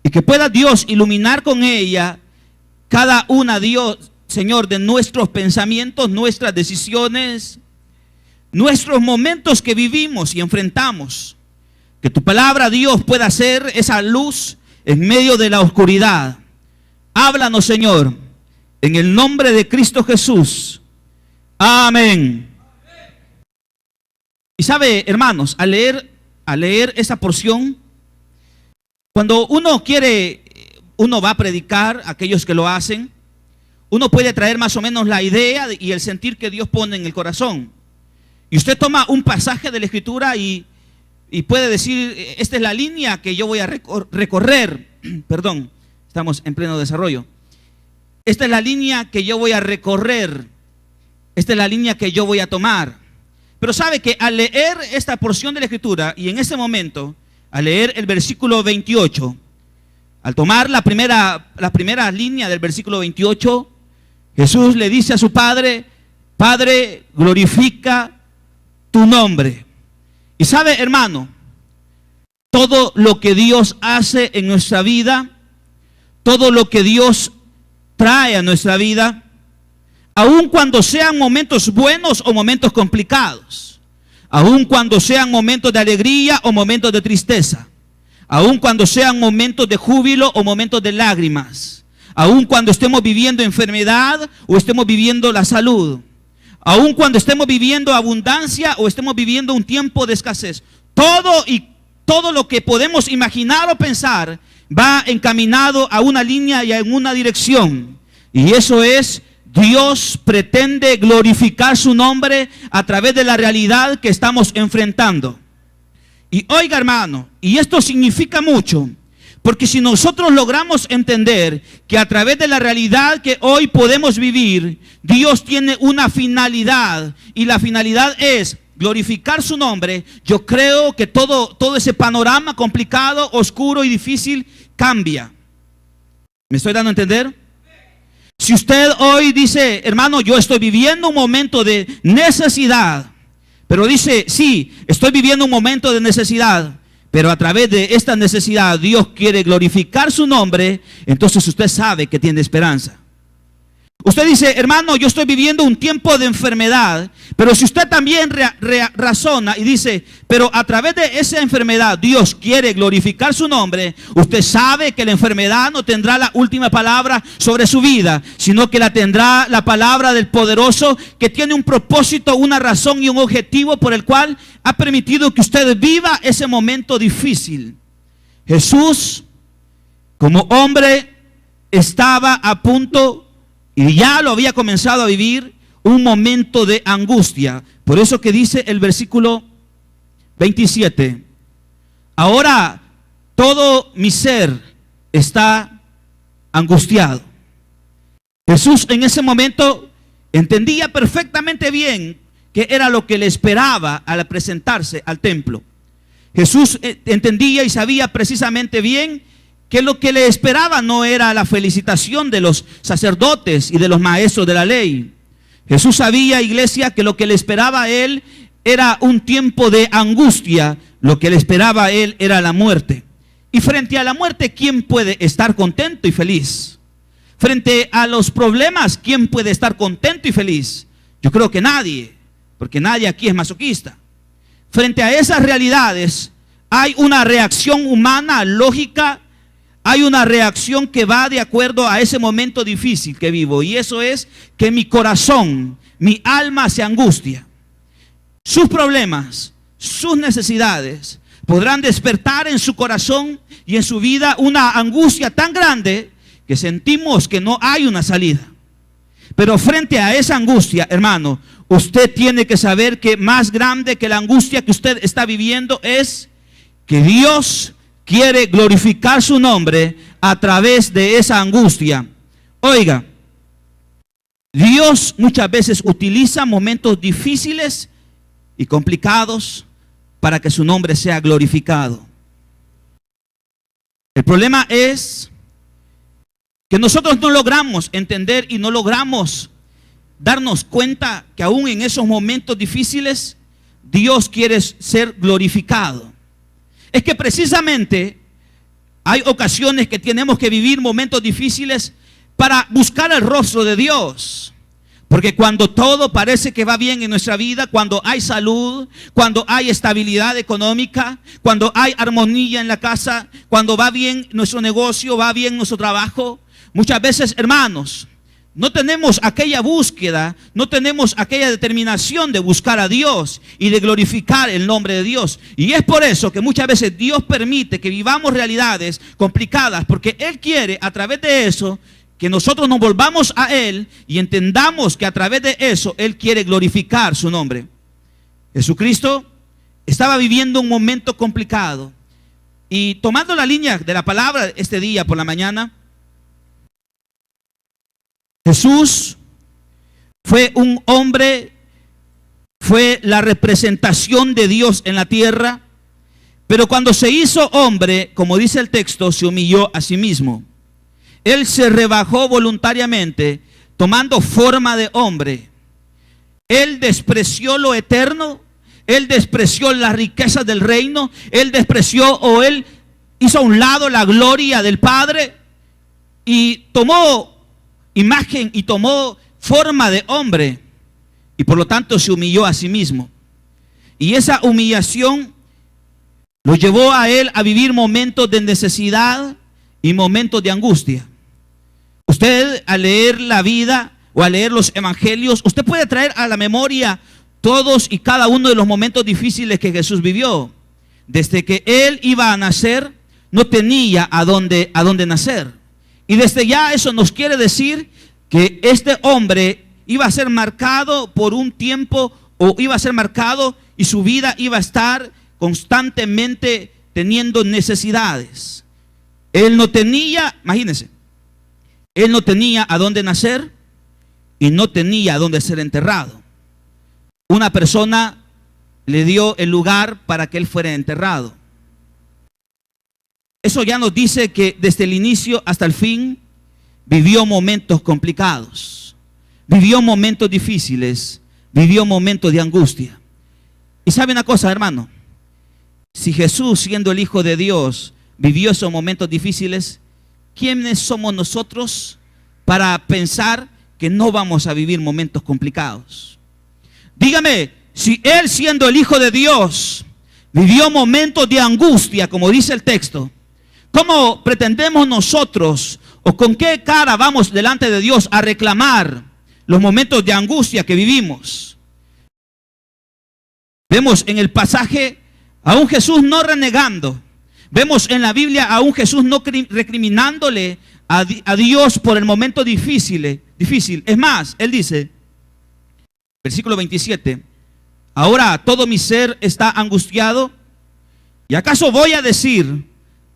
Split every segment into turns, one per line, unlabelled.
y que pueda Dios iluminar con ella cada una, Dios, Señor, de nuestros pensamientos, nuestras decisiones, nuestros momentos que vivimos y enfrentamos. Que tu palabra, Dios, pueda ser esa luz en medio de la oscuridad. Háblanos, Señor, en el nombre de Cristo Jesús. Amén. Y sabe, hermanos, al leer esa porción, cuando uno va a predicar, aquellos que lo hacen, uno puede traer más o menos la idea y el sentir que Dios pone en el corazón. Y usted toma un pasaje de la Escritura y puede decir, esta es la línea que yo voy a recorrer. Perdón, estamos en pleno desarrollo. Esta es la línea que yo voy a recorrer. Esta es la línea que yo voy a tomar. Pero sabe que al leer esta porción de la Escritura, y en ese momento, al leer el versículo 28, al tomar la primera línea del versículo 28, Jesús le dice a su Padre: Padre, glorifica tu nombre. Y sabe, hermano, todo lo que Dios hace en nuestra vida, todo lo que Dios trae a nuestra vida, aun cuando sean momentos buenos o momentos complicados, aun cuando sean momentos de alegría o momentos de tristeza, aun cuando sean momentos de júbilo o momentos de lágrimas, aun cuando estemos viviendo enfermedad o estemos viviendo la salud, aun cuando estemos viviendo abundancia o estemos viviendo un tiempo de escasez, todo lo que podemos imaginar o pensar va encaminado a una línea y en una dirección. Y eso es: Dios pretende glorificar su nombre a través de la realidad que estamos enfrentando. Y oiga, hermano, y esto significa mucho, porque si nosotros logramos entender que a través de la realidad que hoy podemos vivir, Dios tiene una finalidad, y la finalidad es glorificar su nombre, yo creo que todo ese panorama complicado, oscuro y difícil cambia. ¿Me estoy dando a entender? Si usted hoy dice: hermano, yo estoy viviendo un momento de necesidad, pero dice: sí, estoy viviendo un momento de necesidad, pero a través de esta necesidad Dios quiere glorificar su nombre, entonces usted sabe que tiene esperanza. Usted dice: hermano, yo estoy viviendo un tiempo de enfermedad, pero si usted también razona y dice: pero a través de esa enfermedad Dios quiere glorificar su nombre, usted sabe que la enfermedad no tendrá la última palabra sobre su vida, sino que la tendrá la palabra del poderoso, que tiene un propósito, una razón y un objetivo por el cual ha permitido que usted viva ese momento difícil. Jesús, como hombre, estaba a punto, y ya lo había comenzado a vivir, un momento de angustia. Por eso que dice el versículo 27: ahora todo mi ser está angustiado. Jesús en ese momento entendía perfectamente bien qué era lo que le esperaba al presentarse al templo. Jesús entendía y sabía precisamente bien que lo que le esperaba no era la felicitación de los sacerdotes y de los maestros de la ley. Jesús sabía, iglesia, que lo que le esperaba a él era un tiempo de angustia. Lo que le esperaba a él era la muerte. Y frente a la muerte, ¿quién puede estar contento y feliz? Frente a los problemas, ¿quién puede estar contento y feliz? Yo creo que nadie, porque nadie aquí es masoquista. Frente a esas realidades hay una reacción humana, lógica. Hay una reacción que va de acuerdo a ese momento difícil que vivo, y eso es que mi corazón, mi alma se angustia. Sus problemas, sus necesidades podrán despertar en su corazón y en su vida una angustia tan grande que sentimos que no hay una salida. Pero frente a esa angustia, hermano, usted tiene que saber que más grande que la angustia que usted está viviendo es que Dios quiere glorificar su nombre a través de esa angustia. Oiga, Dios muchas veces utiliza momentos difíciles y complicados para que su nombre sea glorificado. El problema es que nosotros no logramos entender y no logramos darnos cuenta que aún en esos momentos difíciles Dios quiere ser glorificado. Es que precisamente Hay ocasiones que tenemos que vivir momentos difíciles para buscar el rostro de Dios. Porque cuando todo parece que va bien en nuestra vida, cuando hay salud, cuando hay estabilidad económica, cuando hay armonía en la casa, cuando va bien nuestro negocio, va bien nuestro trabajo, muchas veces, hermanos, no tenemos aquella búsqueda, no tenemos aquella determinación de buscar a Dios y de glorificar el nombre de Dios. Y es por eso que muchas veces Dios permite que vivamos realidades complicadas, porque Él quiere a través de eso que nosotros nos volvamos a Él y entendamos que a través de eso Él quiere glorificar su nombre. Jesucristo estaba viviendo un momento complicado. Y tomando la línea de la palabra este día por la mañana, Jesús fue un hombre, fue la representación de Dios en la tierra, pero cuando se hizo hombre, como dice el texto, se humilló a sí mismo. Él se rebajó voluntariamente, tomando forma de hombre. Él despreció lo eterno, Él despreció las riquezas del reino, Él despreció o Él hizo a un lado la gloria del Padre y tomó imagen y tomó forma de hombre y por lo tanto se humilló a sí mismo. Y esa humillación lo llevó a Él a vivir momentos de necesidad y momentos de angustia. Usted al leer la vida o al leer los evangelios, usted puede traer a la memoria todos y cada uno de los momentos difíciles que Jesús vivió. Desde que Él iba a nacer, no tenía a dónde nacer. Y desde ya eso nos quiere decir que este hombre iba a ser marcado por un tiempo, o iba a ser marcado y su vida iba a estar constantemente teniendo necesidades. Él no tenía, imagínense, Él no tenía a dónde nacer y no tenía a dónde ser enterrado. Una persona le dio el lugar para que Él fuera enterrado. Eso ya nos dice que desde el inicio hasta el fin vivió momentos complicados, vivió momentos difíciles, vivió momentos de angustia. Y sabe una cosa, hermano, si Jesús, siendo el Hijo de Dios, vivió esos momentos difíciles, ¿quiénes somos nosotros para pensar que no vamos a vivir momentos complicados? Dígame, si Él, siendo el Hijo de Dios, vivió momentos de angustia, como dice el texto, ¿cómo pretendemos nosotros o con qué cara vamos delante de Dios a reclamar los momentos de angustia que vivimos? Vemos en el pasaje a un Jesús no renegando. Vemos en la Biblia a un Jesús no recriminándole a Dios por el momento difícil. Es más, Él dice, versículo 27, ahora todo mi ser está angustiado. ¿Y acaso voy a decir,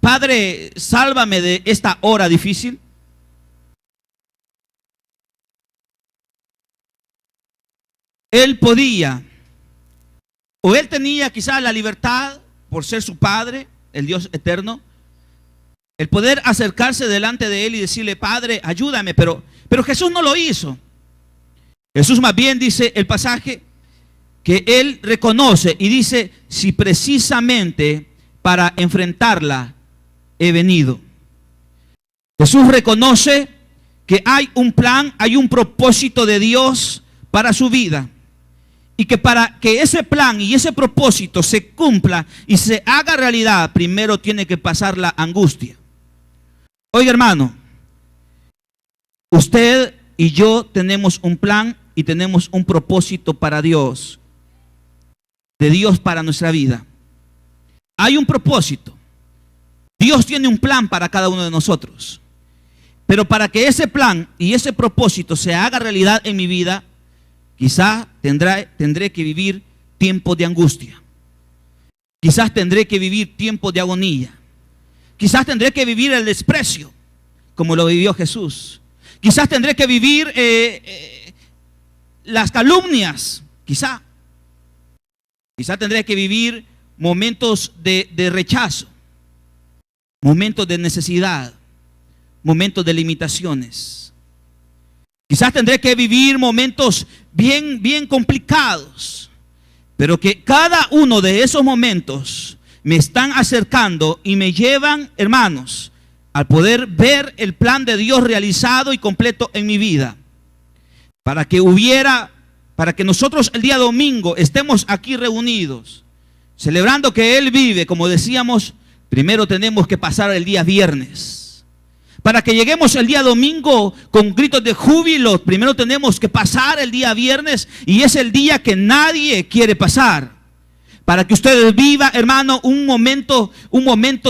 Padre, sálvame de esta hora difícil? Él podía, o Él tenía quizás la libertad, por ser su Padre, el Dios eterno, el poder acercarse delante de Él y decirle, Padre, ayúdame, pero Jesús no lo hizo. Jesús más bien dice el pasaje que Él reconoce y dice, si precisamente para enfrentarla he venido. Jesús reconoce que hay un plan, hay un propósito de Dios para su vida. Y que para que ese plan y ese propósito se cumpla y se haga realidad, primero tiene que pasar la angustia. Oiga, hermano, usted y yo tenemos un plan y tenemos un propósito para Dios, de Dios para nuestra vida. Hay un propósito. Dios tiene un plan para cada uno de nosotros. Pero para que ese plan y ese propósito se haga realidad en mi vida, quizás tendré que vivir tiempos de angustia. Quizás tendré que vivir tiempos de agonía. Quizás tendré que vivir el desprecio, como lo vivió Jesús. Quizás tendré que vivir las calumnias. Quizás tendré que vivir momentos de rechazo, momentos de necesidad, momentos de limitaciones. Quizás tendré que vivir momentos bien complicados, pero que cada uno de esos momentos me están acercando y me llevan, hermanos, al poder ver el plan de Dios realizado y completo en mi vida. Para que nosotros el día domingo estemos aquí reunidos, celebrando que Él vive, como decíamos, primero tenemos que pasar el día viernes. Para que lleguemos el día domingo con gritos de júbilo, primero tenemos que pasar el día viernes, y es el día que nadie quiere pasar. Para que ustedes vivan, hermano, un momento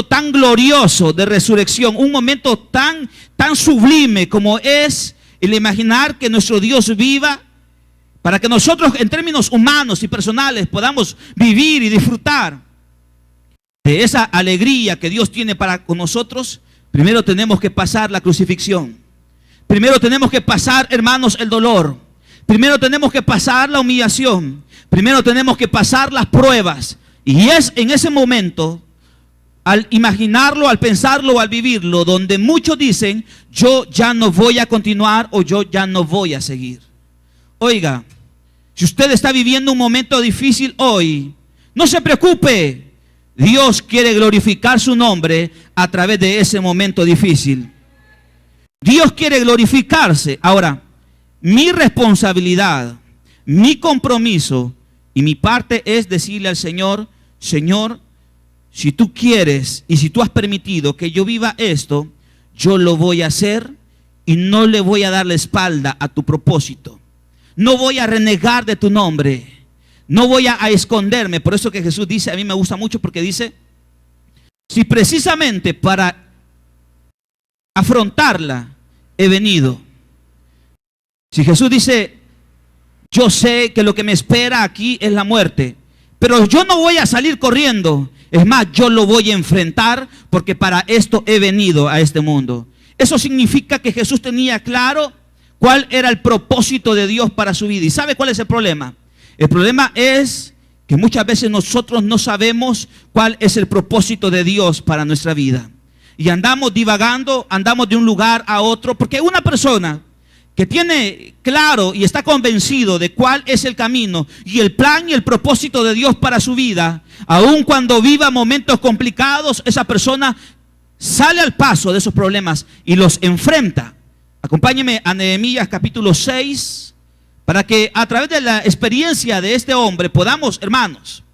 tan glorioso de resurrección, un momento tan sublime como es el imaginar que nuestro Dios viva, para que nosotros en términos humanos y personales podamos vivir y disfrutar de esa alegría que Dios tiene para con nosotros. Primero tenemos que pasar la crucifixión. Primero tenemos que pasar, hermanos, el dolor. Primero tenemos que pasar la humillación. Primero tenemos que pasar las pruebas. Y es en ese momento, al imaginarlo, al pensarlo, al vivirlo, donde muchos dicen, yo ya no voy a continuar o yo ya no voy a seguir. Oiga, si usted está viviendo un momento difícil hoy, no se preocupe. Dios quiere glorificar su nombre a través de ese momento difícil. Dios quiere glorificarse. Ahora, mi responsabilidad, mi compromiso y mi parte es decirle al Señor, Señor, si tú quieres y si tú has permitido que yo viva esto, yo lo voy a hacer y no le voy a dar la espalda a tu propósito. No voy a renegar de tu nombre. No voy a esconderme. Por eso que Jesús dice, a mí me gusta mucho porque dice, si precisamente para afrontarla he venido. Si Jesús dice, yo sé que lo que me espera aquí es la muerte, pero yo no voy a salir corriendo. Es más, yo lo voy a enfrentar porque para esto he venido a este mundo. Eso significa que Jesús tenía claro cuál era el propósito de Dios para su vida. ¿Y sabe cuál es el problema? El problema es que muchas veces nosotros no sabemos cuál es el propósito de Dios para nuestra vida. Y andamos divagando, andamos de un lugar a otro, porque una persona que tiene claro y está convencido de cuál es el camino y el plan y el propósito de Dios para su vida, aun cuando viva momentos complicados, esa persona sale al paso de esos problemas y los enfrenta. Acompáñeme a Nehemías capítulo 6, para que a través de la experiencia de este hombre podamos, hermanos,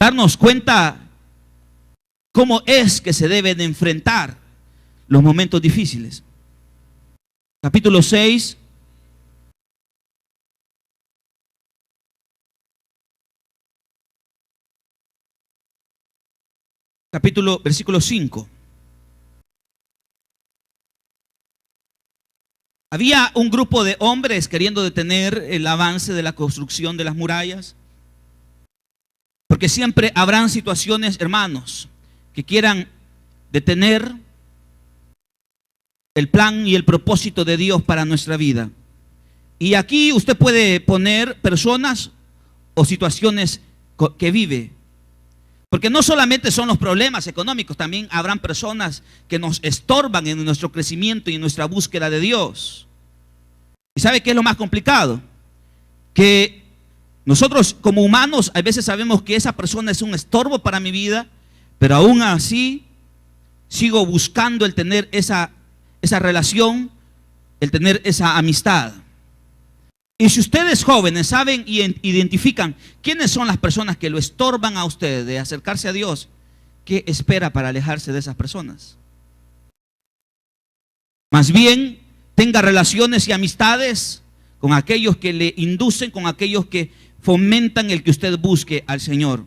darnos cuenta cómo es que se deben de enfrentar los momentos difíciles. Capítulo 6. Versículo 5. Había un grupo de hombres queriendo detener el avance de la construcción de las murallas, porque siempre habrán situaciones, hermanos, que quieran detener el plan y el propósito de Dios para nuestra vida. Y aquí usted puede poner personas o situaciones que vive, porque no solamente son los problemas económicos, también habrán personas que nos estorban en nuestro crecimiento y en nuestra búsqueda de Dios. ¿Y sabe qué es lo más complicado? Que nosotros como humanos a veces sabemos que esa persona es un estorbo para mi vida, pero aún así sigo buscando el tener esa relación, el tener esa amistad. Y si ustedes jóvenes saben y identifican quiénes son las personas que lo estorban a usted de acercarse a Dios, ¿qué espera para alejarse de esas personas? Más bien, tenga relaciones y amistades con aquellos que le inducen, con aquellos que fomentan el que usted busque al Señor.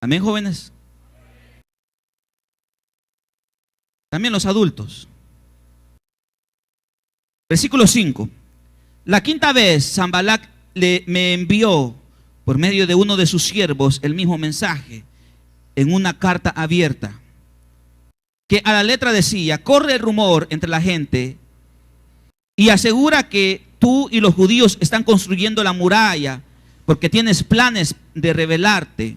Amén, jóvenes. También los adultos. Versículo 5. La quinta vez Sanbalat me envió por medio de uno de sus siervos el mismo mensaje en una carta abierta, que a la letra decía: corre el rumor entre la gente y asegura que tú y los judíos están construyendo la muralla porque tienes planes de rebelarte.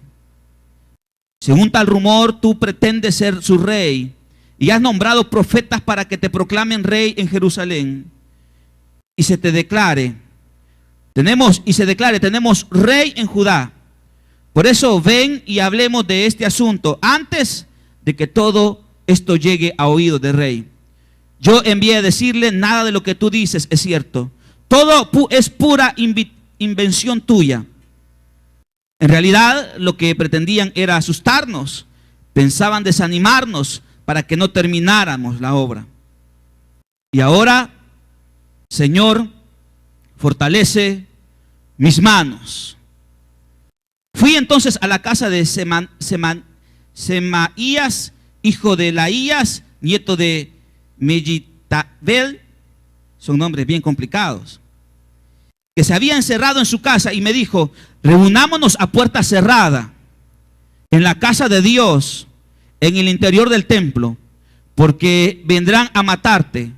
Según tal rumor, tú pretendes ser su rey y has nombrado profetas para que te proclamen rey en Jerusalén y se declare, tenemos rey en Judá. Por eso ven y hablemos de este asunto antes de que todo esto llegue a oídos del rey. Yo envié a decirle, nada de lo que tú dices es cierto. Todo es pura invención tuya. En realidad lo que pretendían era asustarnos. Pensaban desanimarnos para que no termináramos la obra. Y ahora, Señor, fortalece mis manos. Fui entonces a la casa de Semaías, hijo de Laías, nieto de Megitabel, son nombres bien complicados, que se había encerrado en su casa, y me dijo, reunámonos a puerta cerrada en la casa de Dios, en el interior del templo, porque vendrán a matarte.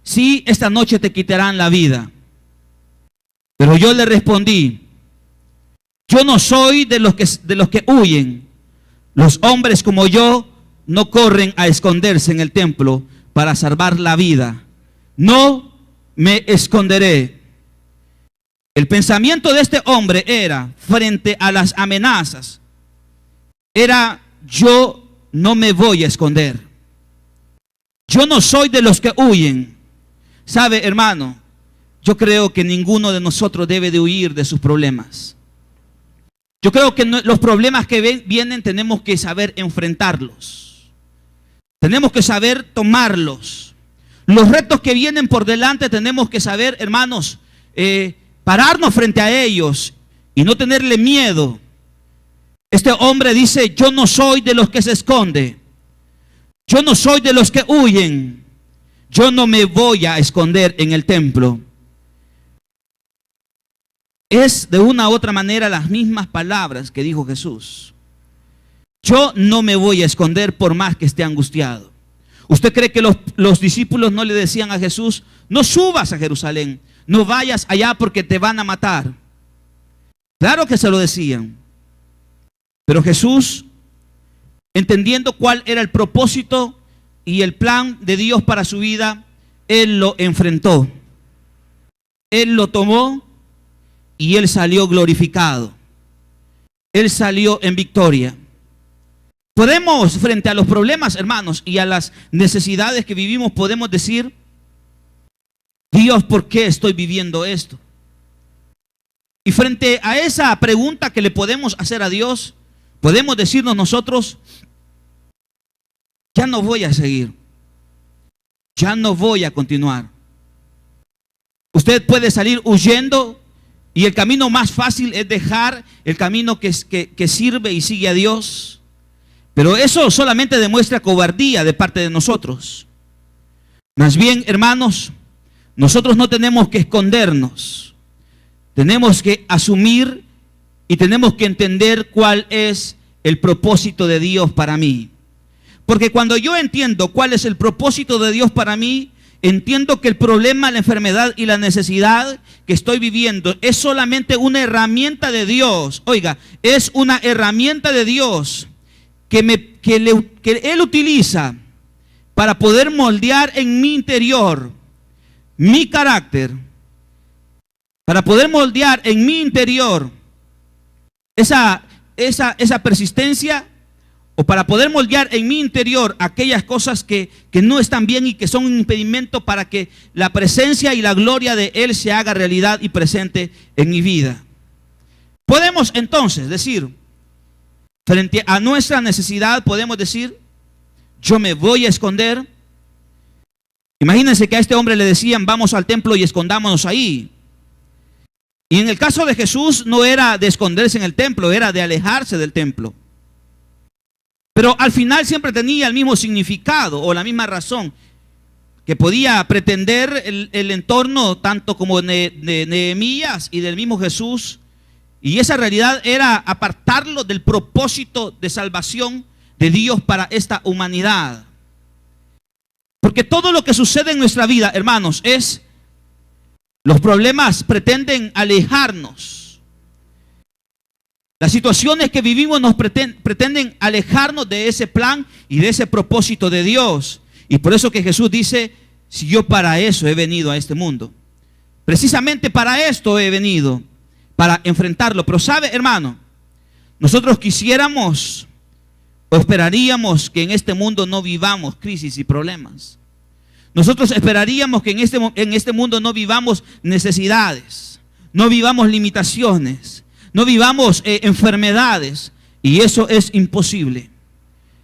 Sí, esta noche te quitarán la vida. Pero yo le respondí, yo no soy de los que huyen. Los hombres como yo no corren a esconderse en el templo para salvar la vida. No me esconderé. El pensamiento de este hombre era, frente a las amenazas, era, yo no me voy a esconder. Yo no soy de los que huyen. ¿Sabe, hermano? Yo creo que ninguno de nosotros debe de huir de sus problemas. Yo creo que los problemas que vienen tenemos que saber enfrentarlos. Tenemos que saber tomarlos. Los retos que vienen por delante tenemos que saber, hermanos, pararnos frente a ellos y no tenerle miedo. Este hombre dice, yo no soy de los que se esconde. Yo no soy de los que huyen. Yo no me voy a esconder en el templo. Es de una u otra manera las mismas palabras que dijo Jesús. Yo no me voy a esconder por más que esté angustiado. ¿Usted cree que los discípulos no le decían a Jesús, no subas a Jerusalén, no vayas allá porque te van a matar? Claro que se lo decían. Pero Jesús, entendiendo cuál era el propósito y el plan de Dios para su vida, Él lo enfrentó. Él lo tomó y Él salió glorificado. Él salió en victoria. Podemos, frente a los problemas, hermanos, y a las necesidades que vivimos, podemos decir, Dios, ¿por qué estoy viviendo esto? Y frente a esa pregunta que le podemos hacer a Dios, podemos decirnos nosotros, ya no voy a seguir. Ya no voy a continuar. Usted puede salir huyendo y el camino más fácil es dejar el camino que sirve y sigue a Dios. Pero eso solamente demuestra cobardía de parte de nosotros. Más bien, hermanos, nosotros no tenemos que escondernos. Tenemos que asumir y tenemos que entender cuál es el propósito de Dios para mí. Porque cuando yo entiendo cuál es el propósito de Dios para mí, entiendo que el problema, la enfermedad y la necesidad que estoy viviendo es solamente una herramienta de Dios. Oiga, es una herramienta de Dios que Él utiliza para poder moldear en mi interior mi carácter, para poder moldear en mi interior esa persistencia, o para poder moldear en mi interior aquellas cosas que no están bien y que son un impedimento para que la presencia y la gloria de Él se haga realidad y presente en mi vida. Podemos entonces decir, frente a nuestra necesidad, podemos decir, yo me voy a esconder. Imagínense que a este hombre le decían, vamos al templo y escondámonos ahí. Y en el caso de Jesús no era de esconderse en el templo, era de alejarse del templo. Pero al final siempre tenía el mismo significado o la misma razón, que podía pretender el entorno tanto como de Nehemías y del mismo Jesús. Y esa realidad era apartarlo del propósito de salvación de Dios para esta humanidad. Porque todo lo que sucede en nuestra vida, hermanos, los problemas pretenden alejarnos. Las situaciones que vivimos nos pretenden alejarnos de ese plan y de ese propósito de Dios. Y por eso que Jesús dice, si yo para eso he venido a este mundo. Precisamente para esto he venido, para enfrentarlo. Pero sabe, hermano, Nosotros quisiéramos o esperaríamos que en este mundo no vivamos crisis y problemas. Nosotros esperaríamos que en este mundo no vivamos necesidades, no vivamos limitaciones, no vivamos enfermedades, y eso es imposible.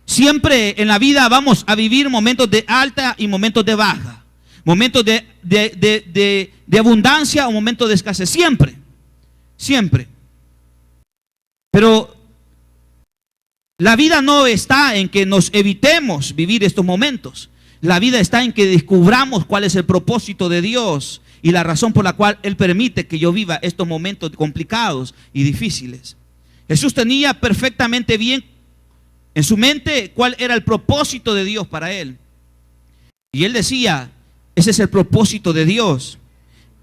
Siempre en la vida vamos a vivir momentos de alta y momentos de baja, momentos de abundancia o momentos de escasez, siempre, siempre. Pero la vida no está en que nos evitemos vivir estos momentos. La vida está en que descubramos cuál es el propósito de Dios y la razón por la cual Él permite que yo viva estos momentos complicados y difíciles. Jesús tenía perfectamente bien en su mente cuál era el propósito de Dios para Él. Y Él decía, ese es el propósito de Dios.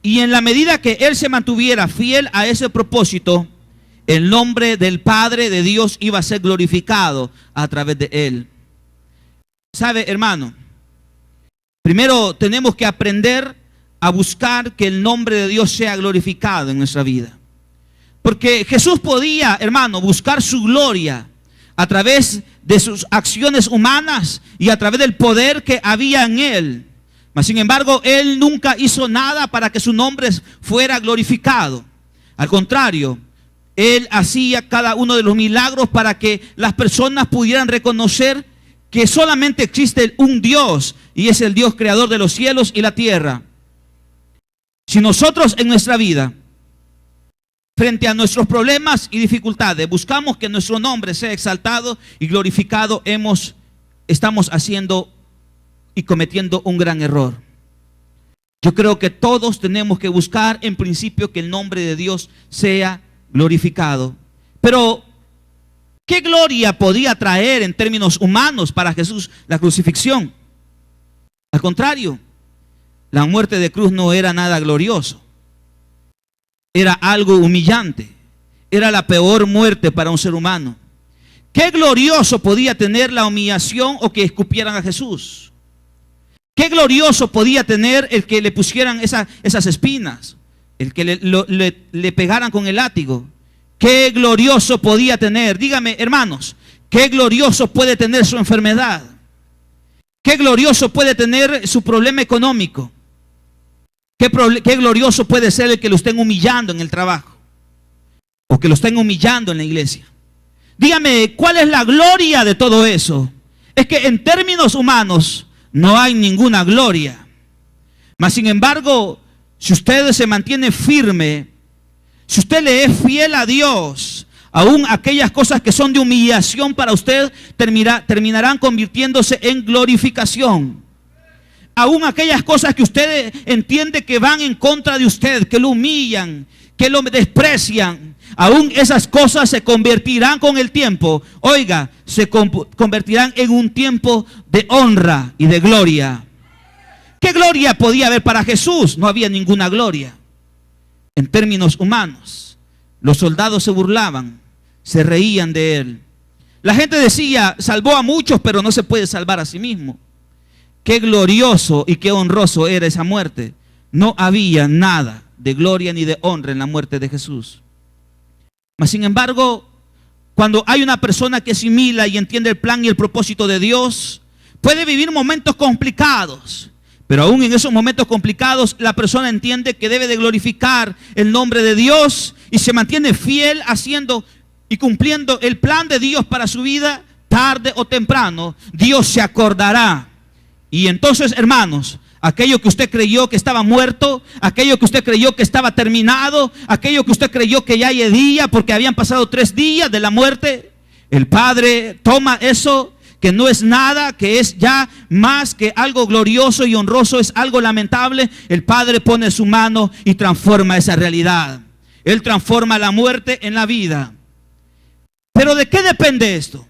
Y en la medida que Él se mantuviera fiel a ese propósito, el nombre del Padre de Dios iba a ser glorificado a través de Él. ¿Sabe, hermano? Primero tenemos que aprender a buscar que el nombre de Dios sea glorificado en nuestra vida. Porque Jesús podía, hermano, buscar su gloria a través de sus acciones humanas y a través del poder que había en Él. Mas sin embargo, Él nunca hizo nada para que su nombre fuera glorificado. Al contrario, Él hacía cada uno de los milagros para que las personas pudieran reconocer que solamente existe un Dios, y es el Dios creador de los cielos y la tierra. Si nosotros en nuestra vida, frente a nuestros problemas y dificultades, buscamos que nuestro nombre sea exaltado y glorificado, estamos haciendo y cometiendo un gran error. Yo creo que todos tenemos que buscar en principio que el nombre de Dios sea glorificado. Pero ¿qué gloria podía traer en términos humanos para Jesús la crucifixión? Al contrario, la muerte de cruz no era nada glorioso. Era algo humillante. Era la peor muerte para un ser humano. ¿Qué glorioso podía tener la humillación o que escupieran a Jesús? ¿Qué glorioso podía tener el que le pusieran esas espinas? El que le pegaran con el látigo. ¿Qué glorioso podía tener? Dígame, hermanos, ¿qué glorioso puede tener su enfermedad? ¿Qué glorioso puede tener su problema económico? ¿Qué glorioso puede ser el que lo estén humillando en el trabajo? O que lo estén humillando en la iglesia. Dígame, ¿cuál es la gloria de todo eso? Es que en términos humanos no hay ninguna gloria. Mas sin embargo, si usted se mantiene firme, si usted le es fiel a Dios, aún aquellas cosas que son de humillación para usted terminarán convirtiéndose en glorificación. Aún aquellas cosas que usted entiende que van en contra de usted, que lo humillan, que lo desprecian, aún esas cosas se convertirán con el tiempo. Oiga, se convertirán en un tiempo de honra y de gloria. ¿Qué gloria podía haber para Jesús? No había ninguna gloria. En términos humanos, los soldados se burlaban, se reían de Él. La gente decía, salvó a muchos, pero no se puede salvar a sí mismo. Qué glorioso y qué honroso era esa muerte. No había nada de gloria ni de honra en la muerte de Jesús. Mas sin embargo, cuando hay una persona que asimila y entiende el plan y el propósito de Dios, puede vivir momentos complicados. Pero aún en esos momentos complicados, la persona entiende que debe de glorificar el nombre de Dios y se mantiene fiel haciendo y cumpliendo el plan de Dios para su vida. Tarde o temprano, Dios se acordará. Y entonces, hermanos, aquello que usted creyó que estaba muerto, aquello que usted creyó que estaba terminado, aquello que usted creyó que ya hay día porque habían pasado 3 días de la muerte, el Padre toma eso que no es nada, que es ya más que algo glorioso y honroso, es algo lamentable. El Padre pone su mano y transforma esa realidad. Él transforma la muerte en la vida. Pero ¿de qué depende esto?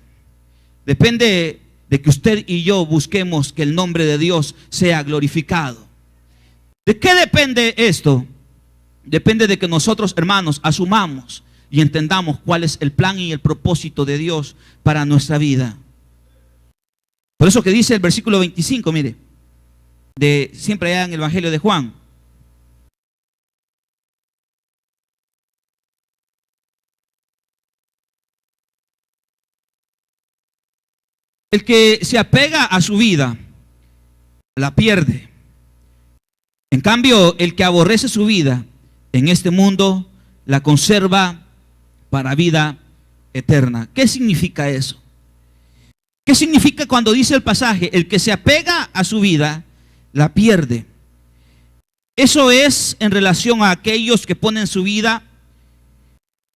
Depende de que usted y yo busquemos que el nombre de Dios sea glorificado. ¿De qué depende esto? Depende de que nosotros, hermanos, asumamos y entendamos cuál es el plan y el propósito de Dios para nuestra vida. Por eso que dice el versículo 25, mire, siempre allá en el Evangelio de Juan. El que se apega a su vida, la pierde. En cambio, el que aborrece su vida en este mundo, la conserva para vida eterna. ¿Qué significa eso? ¿Qué significa cuando dice el pasaje, el que se apega a su vida, la pierde? Eso es en relación a aquellos que ponen su vida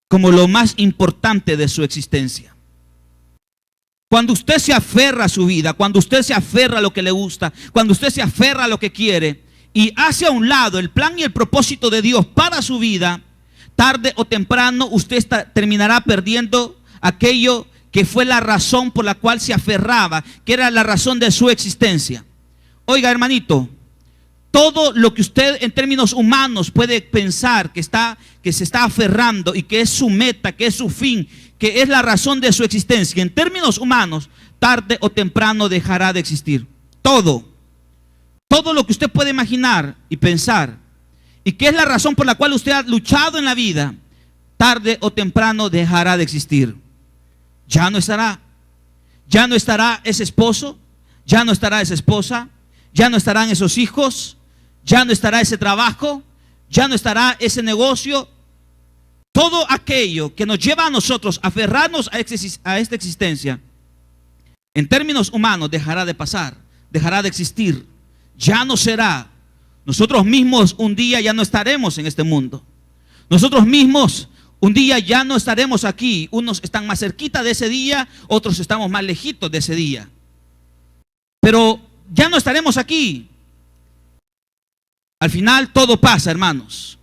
como lo más importante de su existencia. Cuando usted se aferra a su vida, cuando usted se aferra a lo que le gusta, cuando usted se aferra a lo que quiere y hace a un lado el plan y el propósito de Dios para su vida, tarde o temprano usted terminará perdiendo aquello que fue la razón por la cual se aferraba, que era la razón de su existencia. Oiga, hermanito, todo lo que usted en términos humanos puede pensar que se está aferrando y que es su meta, que es su fin, que es la razón de su existencia, en términos humanos, tarde o temprano dejará de existir. Todo lo que usted puede imaginar y pensar, y que es la razón por la cual usted ha luchado en la vida, tarde o temprano dejará de existir. Ya no estará ese esposo, ya no estará esa esposa, ya no estarán esos hijos, ya no estará ese trabajo, ya no estará ese negocio. Todo aquello que nos lleva a nosotros a aferrarnos a esta existencia, en términos humanos, dejará de pasar, dejará de existir. Ya no será. Nosotros mismos un día ya no estaremos en este mundo. Nosotros mismos un día ya no estaremos aquí. Unos están más cerquita de ese día, otros estamos más lejitos de ese día. Pero ya no estaremos aquí. Al final todo pasa, hermanos.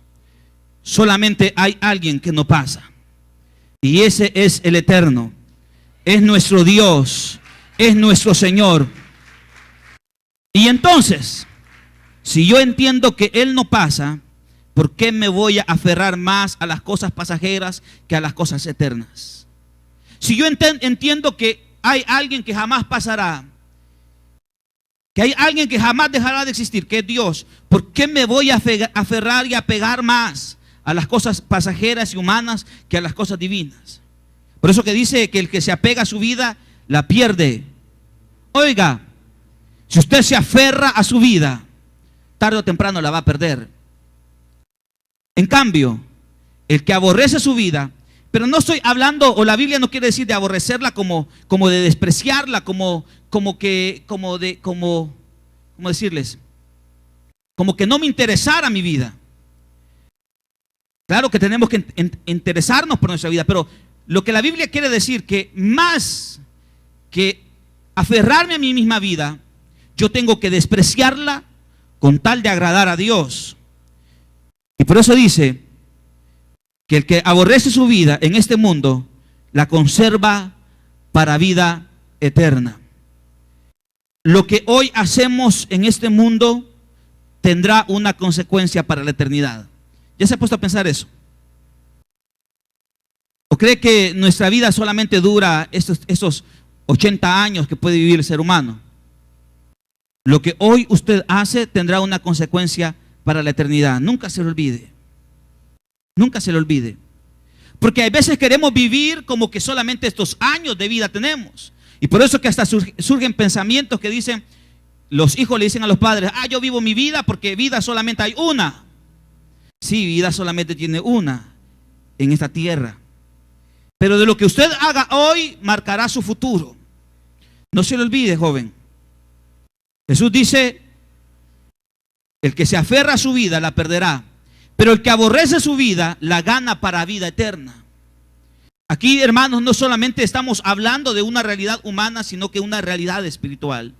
Solamente hay alguien que no pasa. Y ese es el Eterno. Es nuestro Dios. Es nuestro Señor. Y entonces, si yo entiendo que Él no pasa, ¿por qué me voy a aferrar más a las cosas pasajeras que a las cosas eternas? Si yo entiendo que hay alguien que jamás pasará, que hay alguien que jamás dejará de existir, que es Dios, ¿por qué me voy a aferrar y apegar más a las cosas pasajeras y humanas que a las cosas divinas? Por eso que dice que el que se apega a su vida, la pierde. Oiga, si usted se aferra a su vida, tarde o temprano la va a perder. En cambio, el que aborrece su vida, pero no estoy hablando, o la Biblia no quiere decir de aborrecerla como de despreciarla, como decirles, como que no me interesara mi vida. Claro que tenemos que interesarnos por nuestra vida, pero lo que la Biblia quiere decir, que más que aferrarme a mi misma vida, yo tengo que despreciarla con tal de agradar a Dios. Y por eso dice que el que aborrece su vida en este mundo, la conserva para vida eterna. Lo que hoy hacemos en este mundo tendrá una consecuencia para la eternidad. ¿Ya se ha puesto a pensar eso? ¿O cree que nuestra vida solamente dura esos 80 años que puede vivir el ser humano? Lo que hoy usted hace tendrá una consecuencia para la eternidad. Nunca se lo olvide. Nunca se lo olvide. Porque a veces queremos vivir como que solamente estos años de vida tenemos. Y por eso que hasta surgen pensamientos que dicen, los hijos le dicen a los padres, yo vivo mi vida porque vida solamente hay una. Sí, vida solamente tiene una en esta tierra. Pero de lo que usted haga hoy marcará su futuro. No se lo olvide, joven. Jesús dice, el que se aferra a su vida la perderá, pero el que aborrece su vida la gana para vida eterna. Aquí, hermanos, no solamente estamos hablando de una realidad humana, sino que una realidad espiritual.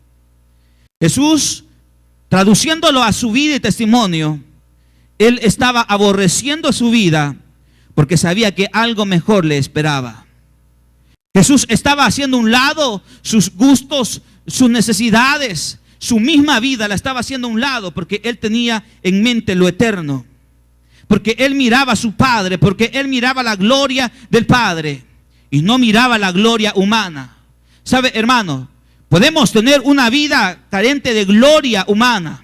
Jesús, traduciéndolo a su vida y testimonio, Él estaba aborreciendo su vida porque sabía que algo mejor le esperaba. Jesús estaba haciendo a un lado sus gustos, sus necesidades, su misma vida la estaba haciendo a un lado porque Él tenía en mente lo eterno. Porque Él miraba a su Padre, porque Él miraba la gloria del Padre y no miraba la gloria humana. ¿Sabe, hermano? Podemos tener una vida carente de gloria humana,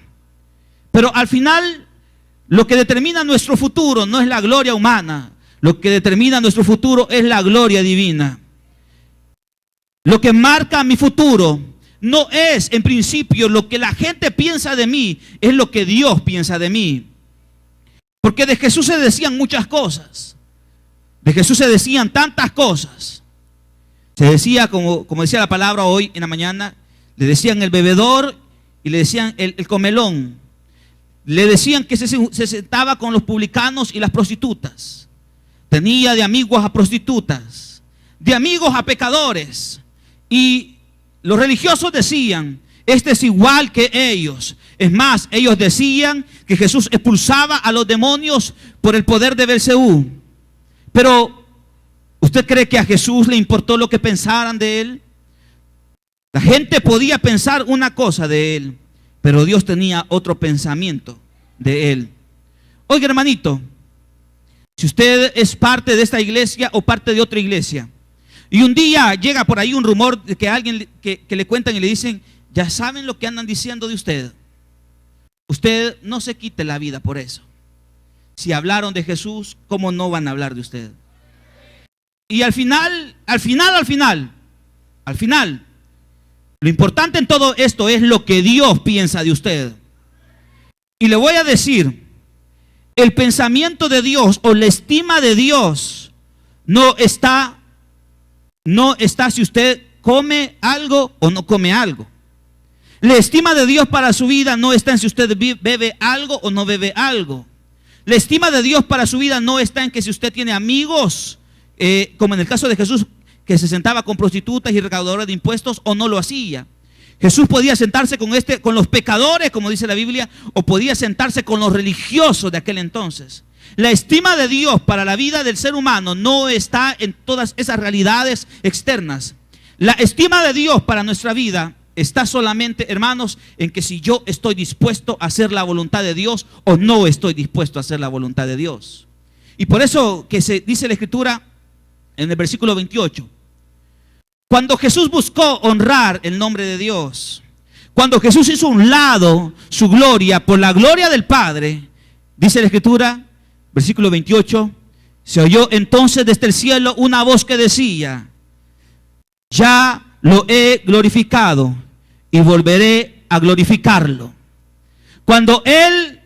pero al final lo que determina nuestro futuro no es la gloria humana. Lo que determina nuestro futuro es la gloria divina. Lo que marca mi futuro no es en principio lo que la gente piensa de mí, es lo que Dios piensa de mí. Porque de Jesús se decían muchas cosas. De Jesús se decían tantas cosas. Se decía, como decía la palabra hoy en la mañana, le decían el bebedor y le decían el comelón. Le decían que se sentaba con los publicanos y las prostitutas. Tenía de amigos a prostitutas, de amigos a pecadores. Y los religiosos decían, este es igual que ellos. Es más, ellos decían que Jesús expulsaba a los demonios por el poder de Belcebú. Pero, ¿usted cree que a Jesús le importó lo que pensaran de él? La gente podía pensar una cosa de él, pero Dios tenía otro pensamiento de él. Oiga, hermanito, si usted es parte de esta iglesia o parte de otra iglesia, y un día llega por ahí un rumor de que alguien que le cuentan y le dicen, ya saben lo que andan diciendo de usted. Usted no se quite la vida por eso. Si hablaron de Jesús, ¿cómo no van a hablar de usted? Y al final, lo importante en todo esto es lo que Dios piensa de usted. Y le voy a decir, el pensamiento de Dios o la estima de Dios no está si usted come algo o no come algo. La estima de Dios para su vida no está en si usted bebe algo o no bebe algo. La estima de Dios para su vida no está en que si usted tiene amigos, como en el caso de Jesús, que se sentaba con prostitutas y recaudadoras de impuestos o no lo hacía. Jesús podía sentarse con los pecadores, como dice la Biblia, o podía sentarse con los religiosos de aquel entonces. La estima de Dios para la vida del ser humano no está en todas esas realidades externas. La estima de Dios para nuestra vida está solamente, hermanos, en que si yo estoy dispuesto a hacer la voluntad de Dios o no estoy dispuesto a hacer la voluntad de Dios. Y por eso que se dice la Escritura en el versículo 28. Cuando Jesús buscó honrar el nombre de Dios, cuando Jesús hizo a un lado su gloria por la gloria del Padre, dice la Escritura, versículo 28, se oyó entonces desde el cielo una voz que decía, ya lo he glorificado y volveré a glorificarlo. Cuando Él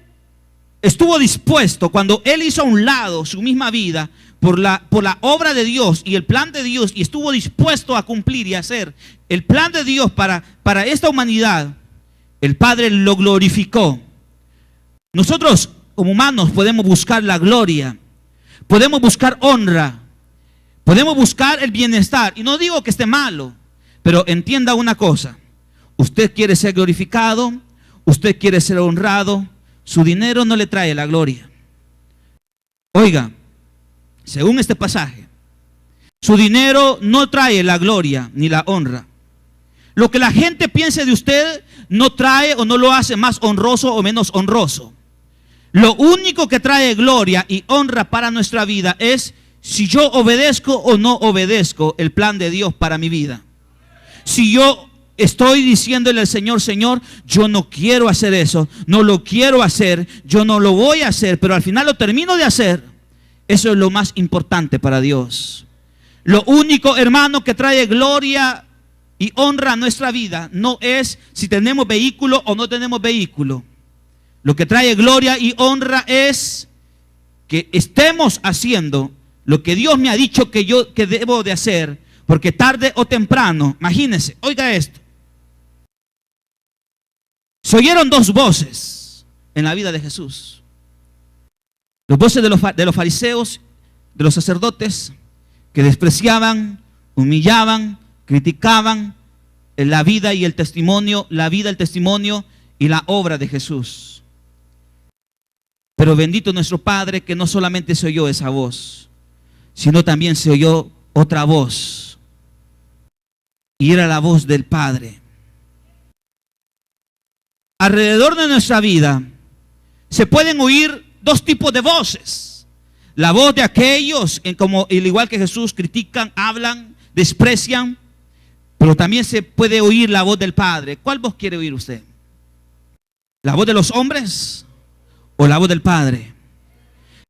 estuvo dispuesto, cuando Él hizo a un lado su misma vida por la obra de Dios y el plan de Dios, y estuvo dispuesto a cumplir y hacer el plan de Dios para esta humanidad, el Padre lo glorificó. Nosotros como humanos podemos buscar la gloria, podemos buscar honra, podemos buscar el bienestar, y no digo que esté malo, pero entienda una cosa: usted quiere ser glorificado, usted quiere ser honrado, su dinero no le trae la gloria. Oiga, según este pasaje, su dinero no trae la gloria ni la honra. Lo que la gente piense de usted no trae o no lo hace más honroso o menos honroso. Lo único que trae gloria y honra para nuestra vida es si yo obedezco o no obedezco el plan de Dios para mi vida. Si yo estoy diciéndole al Señor, Señor, yo no quiero hacer eso, no lo quiero hacer, yo no lo voy a hacer, pero al final lo termino de hacer. Eso es lo más importante para Dios. Lo único, hermano, que trae gloria y honra a nuestra vida no es si tenemos vehículo o no tenemos vehículo. Lo que trae gloria y honra es que estemos haciendo lo que Dios me ha dicho que debo de hacer, porque tarde o temprano, imagínense, oiga esto, se oyeron dos voces en la vida de Jesús. Las voces de los fariseos, de los sacerdotes, que despreciaban, humillaban, criticaban la vida y el testimonio, y la obra de Jesús. Pero bendito nuestro Padre, que no solamente se oyó esa voz, sino también se oyó otra voz, y era la voz del Padre. Alrededor de nuestra vida se pueden oír dos tipos de voces. La voz de aquellos, como al igual que Jesús, critican, hablan, desprecian, pero también se puede oír la voz del Padre. ¿Cuál voz quiere oír usted? ¿La voz de los hombres o la voz del Padre?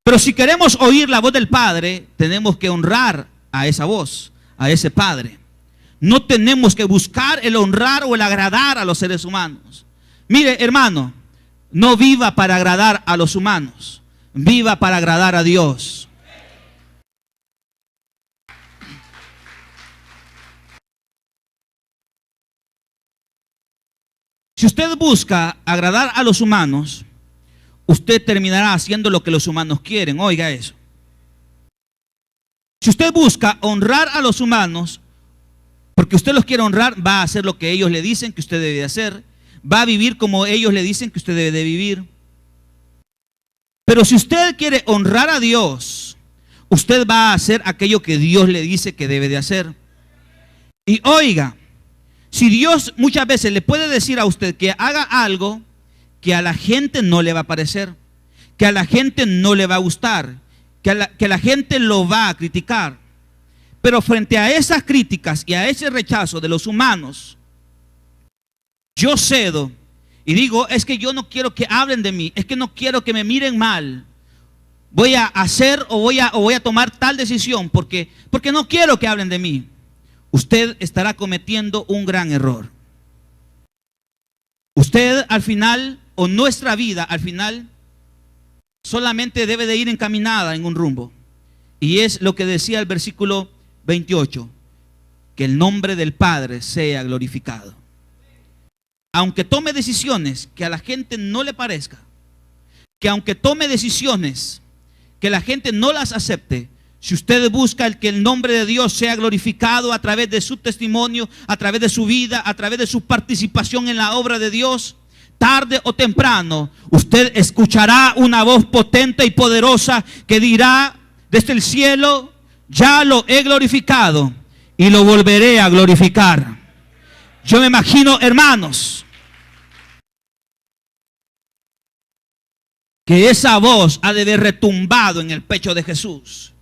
Pero si queremos oír la voz del Padre, tenemos que honrar a esa voz, a ese Padre. No tenemos que buscar el honrar o el agradar a los seres humanos. Mire, hermano, no viva para agradar a los humanos, viva para agradar a Dios. Si usted busca agradar a los humanos, usted terminará haciendo lo que los humanos quieren. Oiga eso. Si usted busca honrar a los humanos, porque usted los quiere honrar, va a hacer lo que ellos le dicen que usted debe de hacer. Va a vivir como ellos le dicen que usted debe de vivir. Pero si usted quiere honrar a Dios, usted va a hacer aquello que Dios le dice que debe de hacer. Y oiga, si Dios muchas veces le puede decir a usted que haga algo que a la gente no le va a parecer, que a la gente no le va a gustar, que la gente lo va a criticar. Pero frente a esas críticas y a ese rechazo de los humanos, yo cedo y digo, es que yo no quiero que hablen de mí, es que no quiero que me miren mal. Voy a hacer o voy a tomar tal decisión porque no quiero que hablen de mí. Usted estará cometiendo un gran error. Usted al final, o nuestra vida al final, solamente debe de ir encaminada en un rumbo. Y es lo que decía el versículo 28, que el nombre del Padre sea glorificado. Aunque tome decisiones que a la gente no le parezca, que aunque tome decisiones que la gente no las acepte, si usted busca que el nombre de Dios sea glorificado a través de su testimonio, a través de su vida, a través de su participación en la obra de Dios, tarde o temprano usted escuchará una voz potente y poderosa que dirá desde el cielo: ya lo he glorificado y lo volveré a glorificar. Yo me imagino, hermanos, que esa voz ha de haber retumbado en el pecho de Jesús.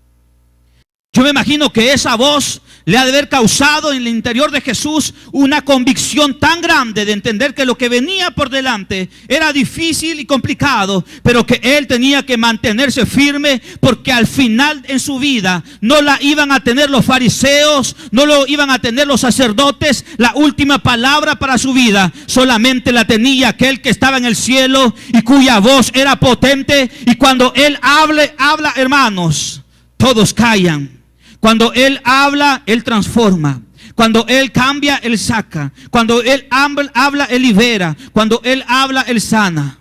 Yo me imagino que esa voz le ha de haber causado en el interior de Jesús una convicción tan grande de entender que lo que venía por delante era difícil y complicado, pero que él tenía que mantenerse firme, porque al final en su vida no la iban a tener los fariseos, no lo iban a tener los sacerdotes. La última palabra para su vida solamente la tenía aquel que estaba en el cielo y cuya voz era potente. Y cuando él habla, hermanos, todos callan. Cuando Él habla, Él transforma. Cuando Él cambia, Él saca. Cuando Él habla, Él libera. Cuando Él habla, Él sana.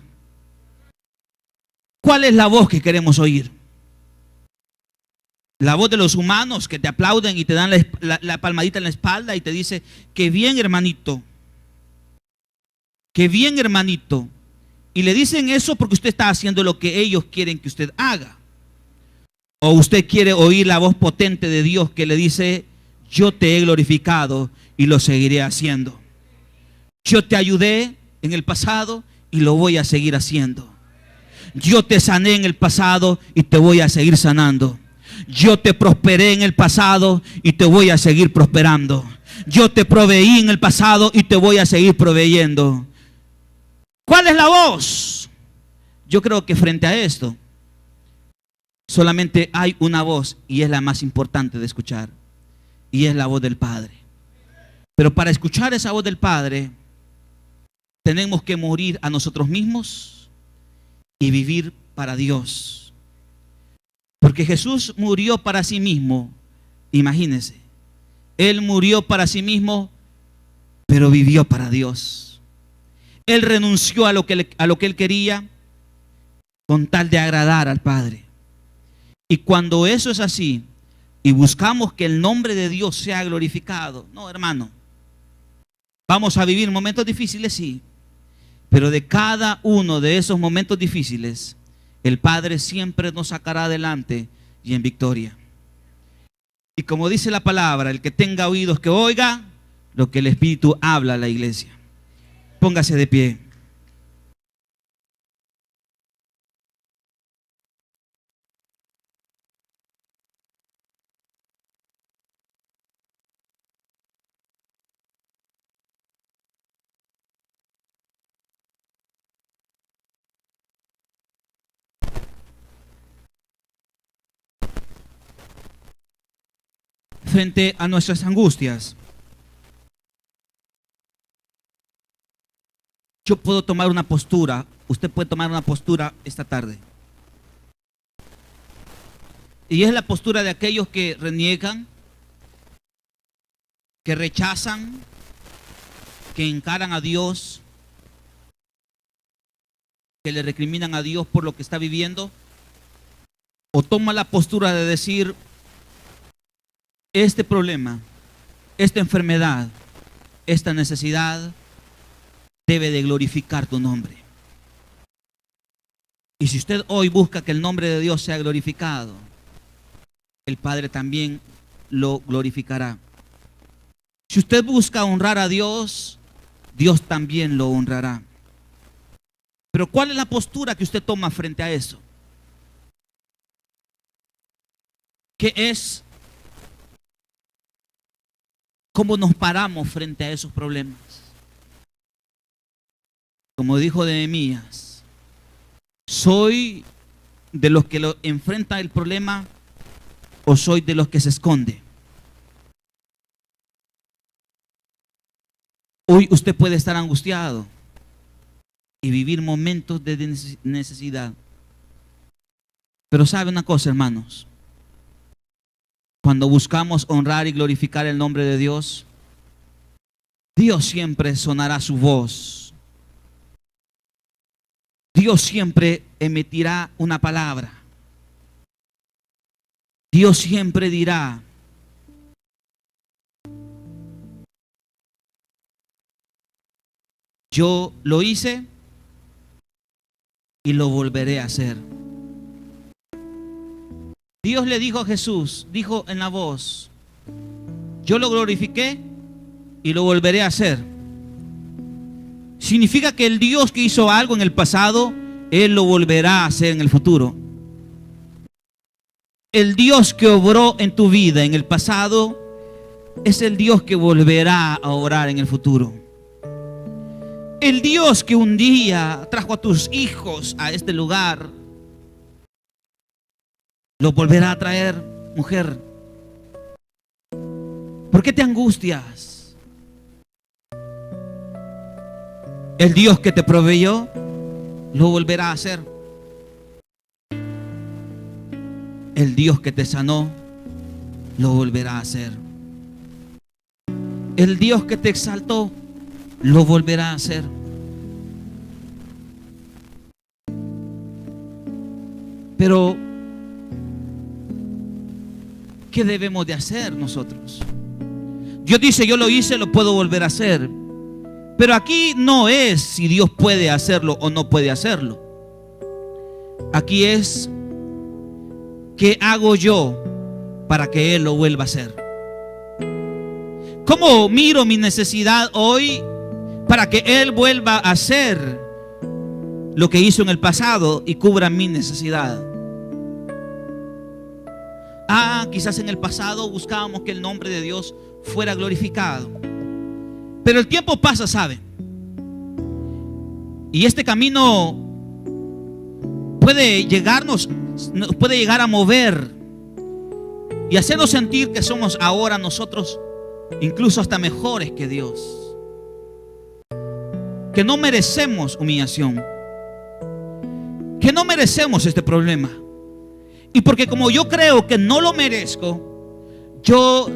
¿Cuál es la voz que queremos oír? La voz de los humanos que te aplauden y te dan la palmadita en la espalda y te dice: qué bien, hermanito. Qué bien, hermanito. Y le dicen eso porque usted está haciendo lo que ellos quieren que usted haga. O usted quiere oír la voz potente de Dios que le dice: yo te he glorificado y lo seguiré haciendo. Yo te ayudé en el pasado y lo voy a seguir haciendo. Yo te sané en el pasado y te voy a seguir sanando. Yo te prosperé en el pasado y te voy a seguir prosperando. Yo te proveí en el pasado y te voy a seguir proveyendo. ¿Cuál es la voz? Yo creo que frente a esto solamente hay una voz, y es la más importante de escuchar, y es la voz del Padre. Pero para escuchar esa voz del Padre tenemos que morir a nosotros mismos y vivir para Dios. Porque Jesús murió para sí mismo. Imagínense, Él murió para sí mismo, pero vivió para Dios. Él renunció a lo que Él quería con tal de agradar al Padre. Y cuando eso es así y buscamos que el nombre de Dios sea glorificado, no, hermano, vamos a vivir momentos difíciles, sí, pero de cada uno de esos momentos difíciles el Padre siempre nos sacará adelante y en victoria. Y como dice la palabra, el que tenga oídos que oiga lo que el Espíritu habla a la iglesia. Póngase de pie. Frente a nuestras angustias, Yo puedo tomar una postura, usted puede tomar una postura esta tarde. Y es la postura de aquellos que reniegan, que rechazan, que encaran a Dios, que le recriminan a Dios por lo que está viviendo. O toma la postura de decir, este problema, esta enfermedad, esta necesidad debe de glorificar tu nombre. Y si usted hoy busca que el nombre de Dios sea glorificado, el Padre también lo glorificará. Si usted busca honrar a Dios, Dios también lo honrará. Pero ¿cuál es la postura que usted toma frente a eso? ¿Qué es? ¿Cómo nos paramos frente a esos problemas? Como dijo Nehemías, ¿soy de los que lo enfrenta el problema o soy de los que se esconde? Hoy usted puede estar angustiado y vivir momentos de necesidad. Pero ¿sabe una cosa, hermanos? Cuando buscamos honrar y glorificar el nombre de Dios, Dios siempre sonará su voz. Dios siempre emitirá una palabra. Dios siempre dirá: yo lo hice y lo volveré a hacer. Dios le dijo a Jesús, dijo en la voz: yo lo glorifiqué y lo volveré a hacer. Significa que el Dios que hizo algo en el pasado, Él lo volverá a hacer en el futuro. El Dios que obró en tu vida en el pasado es el Dios que volverá a obrar en el futuro. El Dios que un día trajo a tus hijos a este lugar, lo volverá a traer, mujer. ¿Por qué te angustias? El Dios que te proveyó, lo volverá a hacer. El Dios que te sanó, lo volverá a hacer. El Dios que te exaltó, lo volverá a hacer. Pero ¿qué debemos de hacer nosotros? Dios dice: yo lo hice, lo puedo volver a hacer. Pero aquí no es si Dios puede hacerlo o no puede hacerlo. Aquí es: ¿qué hago yo para que Él lo vuelva a hacer? ¿Cómo miro mi necesidad hoy para que Él vuelva a hacer lo que hizo en el pasado y cubra mi necesidad? Quizás en el pasado buscábamos que el nombre de Dios fuera glorificado, pero el tiempo pasa, ¿sabe? Y este camino puede llegar a mover y hacernos sentir que somos ahora nosotros incluso hasta mejores que Dios, que no merecemos humillación, que no merecemos este problema. Y porque como yo creo que no lo merezco, yo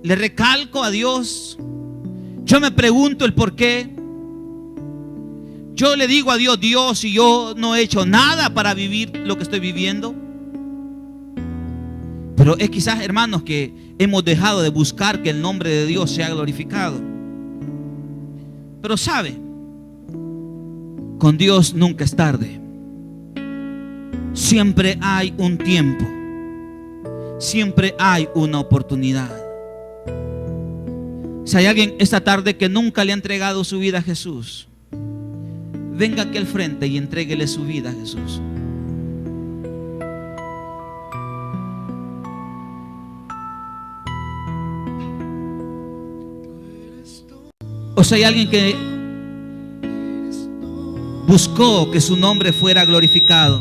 le recalco a Dios, yo me pregunto el por qué. Yo le digo a Dios: Dios, si yo no he hecho nada para vivir lo que estoy viviendo. Pero es quizás, hermanos, que hemos dejado de buscar que el nombre de Dios sea glorificado. Pero sabe, con Dios nunca es tarde. Siempre hay un tiempo, siempre hay una oportunidad. Si hay alguien esta tarde que nunca le ha entregado su vida a Jesús, venga aquí al frente y entréguele su vida a Jesús. O si hay alguien que buscó que su nombre fuera glorificado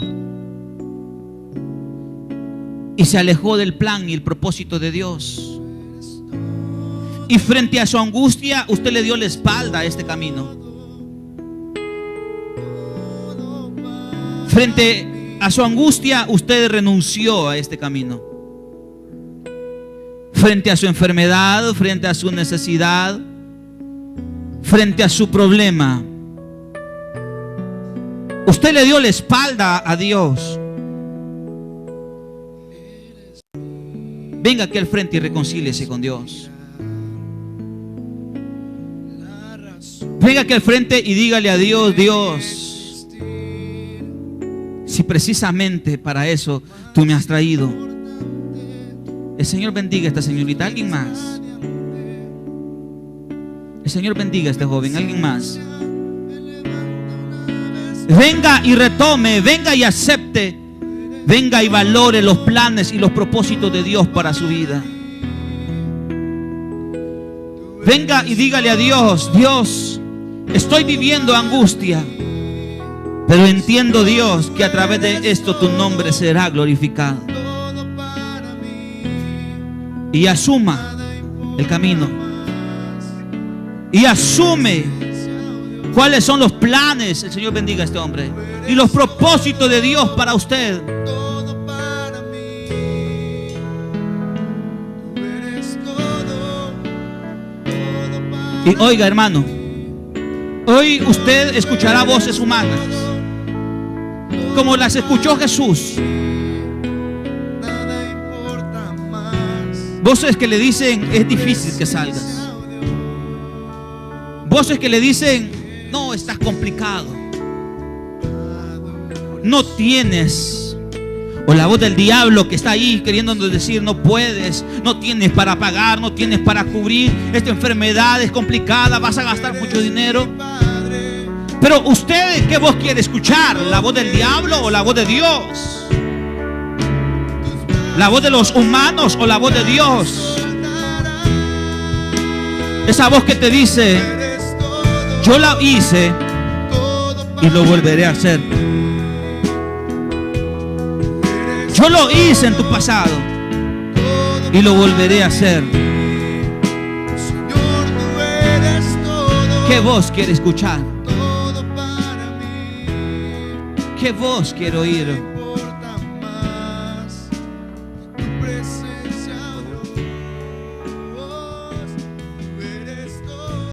y se alejó del plan y el propósito de Dios, y frente a su angustia usted le dio la espalda a este camino. Frente a su angustia, usted renunció a este camino. Frente a su enfermedad, frente a su necesidad, frente a su problema, usted le dio la espalda a Dios. Venga aquí al frente y reconcíliese con Dios. Venga aquí al frente y dígale a Dios: Dios, si precisamente para eso tú me has traído. El Señor bendiga a esta señorita. ¿Alguien más? El Señor bendiga a este joven. ¿Alguien más? Venga y retome, venga y acepte, venga y valore los planes y los propósitos de Dios para su vida. Venga y dígale a Dios: Dios, estoy viviendo angustia, pero entiendo, Dios, que a través de esto tu nombre será glorificado. Y asuma el camino. Y asume cuáles son los planes. El Señor bendiga a este hombre. Y los propósitos de Dios para usted. Y oiga, hermano, hoy usted escuchará voces humanas, como las escuchó Jesús. Voces que le dicen: es difícil que salgas. Voces que le dicen: no, estás complicado, no tienes. O la voz del diablo que está ahí queriéndonos decir: no puedes, no tienes para pagar, no tienes para cubrir, esta enfermedad es complicada, vas a gastar mucho dinero. Pero usted, ¿qué voz quiere escuchar? ¿La voz del diablo o la voz de Dios? ¿La voz de los humanos o la voz de Dios? Esa voz que te dice: yo la hice y lo volveré a hacer. Yo lo hice en tu pasado y lo volveré a hacer. ¿Qué voz quiere escuchar? ¿Qué voz quiero oír?